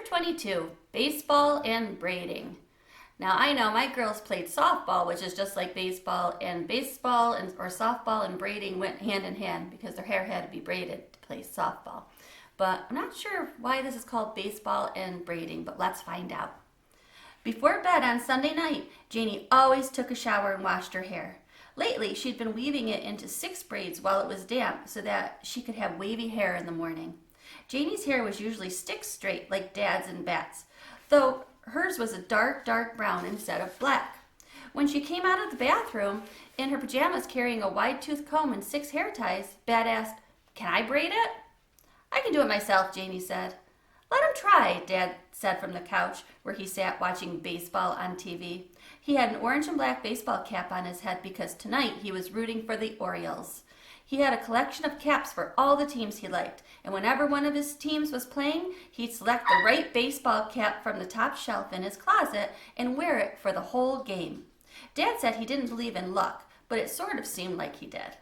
Chapter 22, Baseball and Braiding. Now I know my girls played softball, which is just like baseball or softball and braiding went hand in hand because their hair had to be braided to play softball. But I'm not sure why this is called baseball and braiding, but let's find out. Before bed on Sunday night, Janie always took a shower and washed her hair. Lately, she'd been weaving it into 6 braids while it was damp so that she could have wavy hair in the morning. Janie's hair was usually stick straight like Dad's and Bat's, though hers was a dark brown instead of black. When she came out of the bathroom in her pajamas carrying a wide-toothed comb and 6 hair ties, Bat asked, "Can I braid it?" "I can do it myself," Janie said. "Let him try," Dad said from the couch where he sat watching baseball on TV. He had an orange and black baseball cap on his head because tonight he was rooting for the Orioles. He had a collection of caps for all the teams he liked, and whenever one of his teams was playing, he'd select the right baseball cap from the top shelf in his closet and wear it for the whole game. Dad said he didn't believe in luck, but it sort of seemed like he did.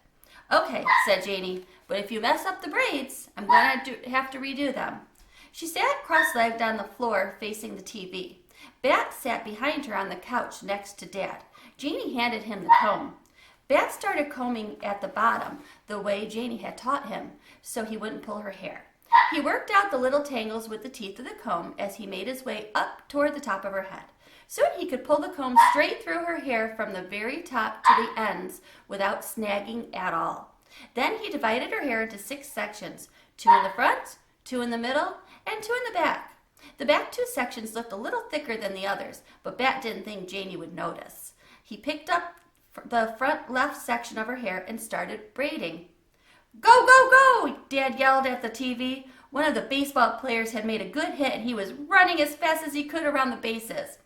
"Okay," said Janie, "but if you mess up the braids, I'm going to have to redo them." She sat cross-legged on the floor facing the TV. Bat sat behind her on the couch next to Dad. Janie handed him the comb. Bat started combing at the bottom, the way Janie had taught him, so he wouldn't pull her hair. He worked out the little tangles with the teeth of the comb as he made his way up toward the top of her head. Soon he could pull the comb straight through her hair from the very top to the ends without snagging at all. Then he divided her hair into 6 sections, 2 in the front, 2 in the middle, and 2 in the back. The back 2 sections looked a little thicker than the others, but Bat didn't think Janie would notice. He picked up the front left section of her hair and started braiding. "Go, go, go!" Dad yelled at the TV. One of the baseball players had made a good hit and he was running as fast as he could around the bases.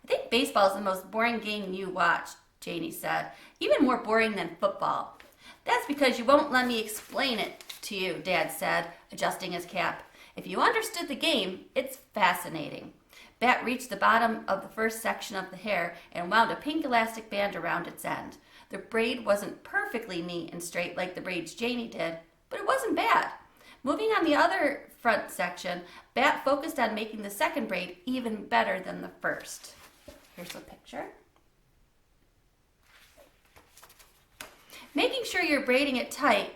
"I think baseball is the most boring game you watch," Janie said. "Even more boring than football." "That's because you won't let me explain it to you," Dad said, adjusting his cap. "If you understood the game, it's fascinating." Bat reached the bottom of the first section of the hair and wound a pink elastic band around its end. The braid wasn't perfectly neat and straight like the braids Janie did, but it wasn't bad. Moving on the other front section, Bat focused on making the second braid even better than the first. Here's a picture. Make sure you're braiding it tight,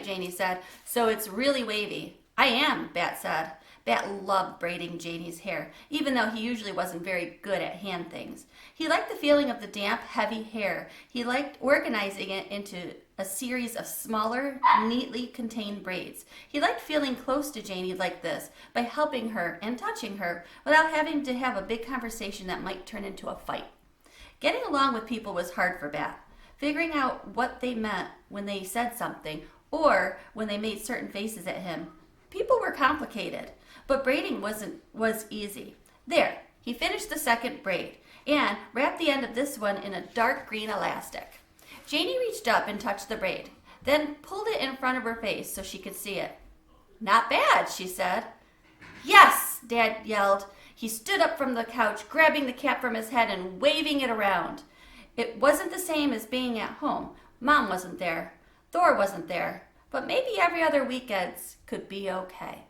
Janie said, "so it's really wavy." "I am," Bat said. Bat loved braiding Janie's hair, even though he usually wasn't very good at hand things. He liked the feeling of the damp, heavy hair. He liked organizing it into a series of smaller, neatly contained braids. He liked feeling close to Janie like this by helping her and touching her without having to have a big conversation that might turn into a fight. Getting along with people was hard for Bat. Figuring out what they meant when they said something or when they made certain faces at him. People were complicated, but braiding was easy. There, he finished the second braid and wrapped the end of this one in a dark green elastic. Janie reached up and touched the braid, then pulled it in front of her face so she could see it. "Not bad," she said. "Yes!" Dad yelled. He stood up from the couch, grabbing the cap from his head and waving it around. It wasn't the same as being at home. Mom wasn't there. Thor wasn't there. But maybe every other weekends could be okay.